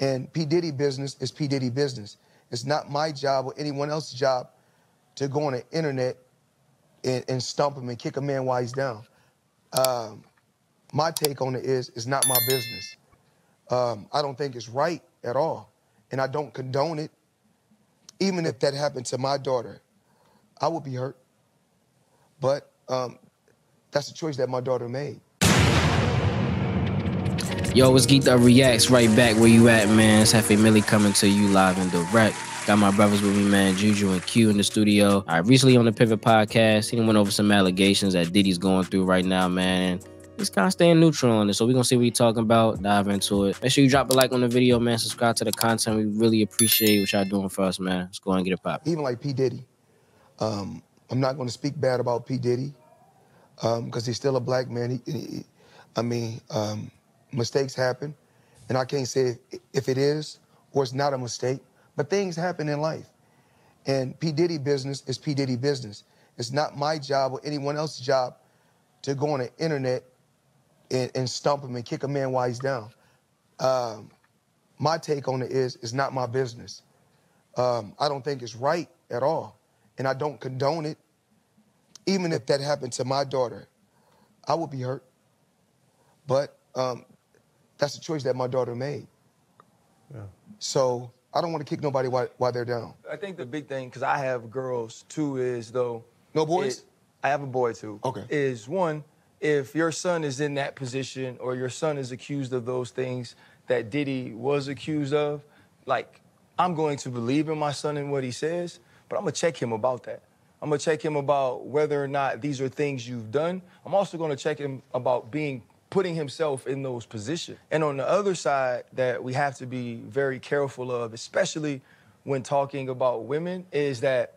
And P. Diddy business is P. Diddy business. It's not my job or anyone else's job to go on the internet and stump him and kick a man while he's down. My take on it is, it's not my business. I don't think it's right at all. And I don't condone it. Even if that happened to my daughter, I would be hurt. But that's a choice that my daughter made. Yo, it's Geekd Up Reacts, right back where you at, man. It's Hefe Millie coming to you live and direct. Got my brothers with me, man, Juju and Q in the studio. Recently on the Pivot podcast, he went over some allegations that Diddy's going through right now, man. He's kind of staying neutral on it, so we're going to see what he's talking about, dive into it. Make sure you drop a like on the video, man. Subscribe to the content. We really appreciate what y'all doing for us, man. Let's go and get it popping. Even like P. Diddy, I'm not going to speak bad about P. Diddy because he's still a black man. Mistakes happen, and I can't say if it is or it's not a mistake, but things happen in life. And P. Diddy business is P. Diddy business. It's not my job or anyone else's job to go on the internet and stump him and kick a man while he's down. My take on it is, it's not my business. I don't think it's right at all, and I don't condone it. Even if that happened to my daughter, I would be hurt. But that's a choice that my daughter made. Yeah. So I don't want to kick nobody while they're down. I think the big thing, because I have girls too, is though... No boys? I have a boy too. Okay. Is one, if your son is in that position or your son is accused of those things that Diddy was accused of, like, I'm going to believe in my son and what he says, but I'm going to check him about that. I'm going to check him about whether or not these are things you've done. I'm also going to check him about putting himself in those positions. And on the other side that we have to be very careful of, especially when talking about women, is that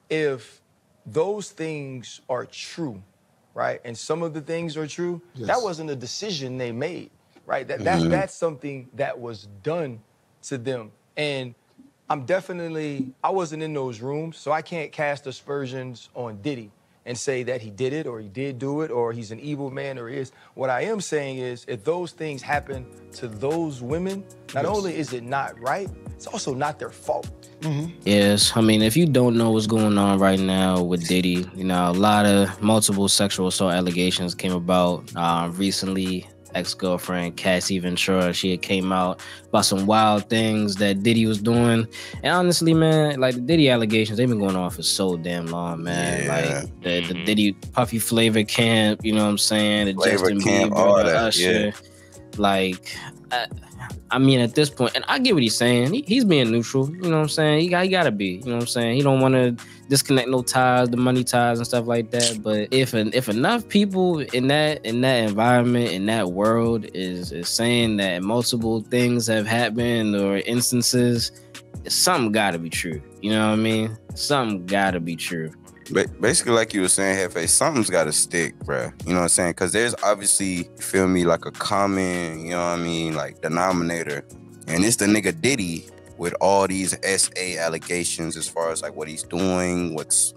if those things are true, right, and some of the things are true, yes, that wasn't a decision they made, right? That's something that was done to them. And I wasn't in those rooms, so I can't cast aspersions on Diddy and say that he did it or he did do it or he's an evil man or he is. What I am saying is, if those things happen to those women, not only is it not right, it's also not their fault. Mm-hmm. Yes, I mean, if you don't know what's going on right now with Diddy, you know, a lot of multiple sexual assault allegations came about recently. Ex-girlfriend Cassie Ventura, she had came out about some wild things that Diddy was doing. And honestly, man, like the Diddy allegations, they've been going on for so damn long, man. Yeah. Like the Diddy Puffy Flavor camp, you know what I'm saying? The Flavor Justin camp, Bieber, all the that, Usher. yeah. Like, I mean, at this point, and I get what he's saying. He's being neutral, you know what I'm saying? He gotta be, you know what I'm saying? He don't want to disconnect no ties, the money ties and stuff like that. But if enough people in that environment, in that world is saying that multiple things have happened or instances, something gotta be true. You know what I mean? Something gotta be true. Basically, like you were saying, Hefe, something's got to stick, bruh. You know what I'm saying? Because there's obviously, you feel me, like a common, you know what I mean, like denominator. And it's the nigga Diddy with all these SA allegations as far as like what he's doing, what's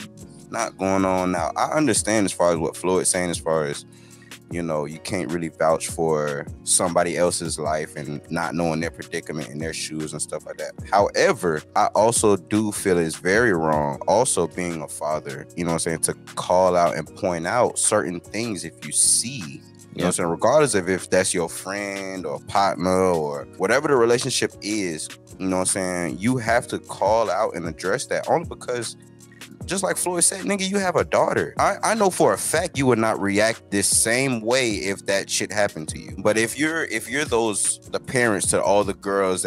not going on. Now, I understand as far as what Floyd's saying as far as, you know, you can't really vouch for somebody else's life and not knowing their predicament in their shoes and stuff like that. However, I also do feel it's very wrong, also being a father, you know what I'm saying, to call out and point out certain things if you see, you know what I'm saying, regardless of if that's your friend or partner or whatever the relationship is, you know what I'm saying, you have to call out and address that, only because, just like Floyd said, nigga, you have a daughter. I know for a fact you would not react this same way if that shit happened to you. But if you're the parents to all the girls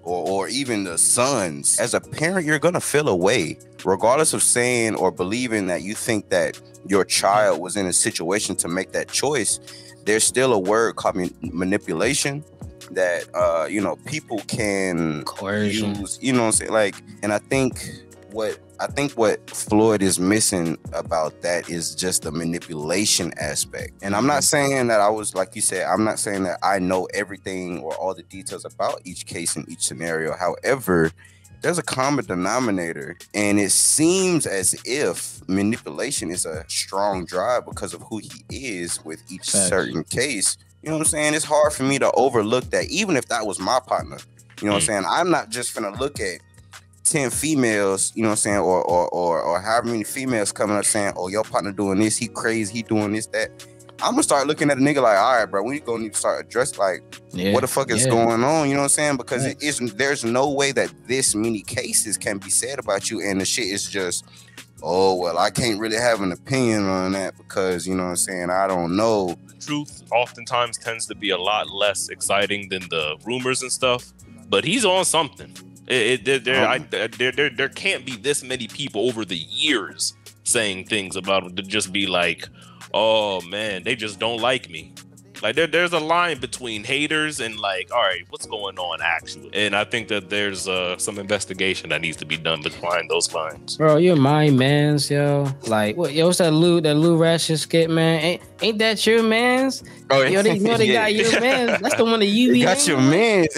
or even the sons, as a parent, you're gonna feel a way, regardless of saying or believing that you think that your child was in a situation to make that choice. There's still a word called manipulation that you know, people can use, you know what I'm saying? Like, and I think what Floyd is missing about that is just the manipulation aspect. And I'm not saying that like you said, I'm not saying that I know everything or all the details about each case and each scenario. However, there's a common denominator, and it seems as if manipulation is a strong drive because of who he is with each certain case. You know what I'm saying? It's hard for me to overlook that, even if that was my partner. You know what I'm saying? I'm not just gonna look at 10 females, you know what I'm saying, or however many females coming up saying, oh, your partner doing this, he crazy, he doing this, that. I'm gonna start looking at a nigga like, all right, bro, we gonna need to start addressing like, what the fuck is going on? You know what I'm saying? Because there's no way that this many cases can be said about you, and the shit is just, oh, well, I can't really have an opinion on that because, you know what I'm saying, I don't know. Truth oftentimes tends to be a lot less exciting than the rumors and stuff, but he's on something. There can't be this many people over the years saying things about him to just be like, oh man, they just don't like me. Like there's a line between haters and like, all right, what's going on actually? And I think that there's some investigation that needs to be done behind those lines. Bro, you're my mans, yo. Like, what? Yo, what's that Lou Ratchet skit, man? Ain't that your mans? Oh, yeah. Yo, they got your mans. That's the one that you be got your mans.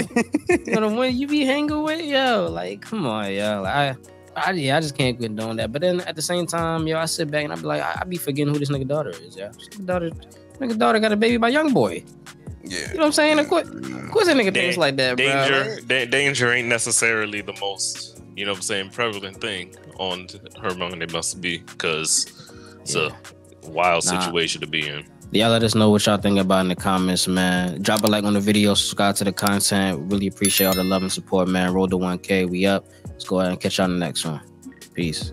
You know the one you be hanging with, yo. Like, come on, yo. Like, I just can't quit doing that. But then at the same time, yo, I sit back and I be like, I be forgetting who this nigga daughter is, yo. Nigga daughter got a baby by young boy. Yeah. You know what I'm saying? Of course that nigga thinks like that, bro. Danger ain't necessarily the most, you know what I'm saying, prevalent thing on her mind. It must be, because it's a wild situation to be in. Y'all let us know what y'all think about in the comments, man. Drop a like on the video, subscribe to the content. Really appreciate all the love and support, man. Roll to 1K. We up. Let's go ahead and catch y'all on the next one. Peace.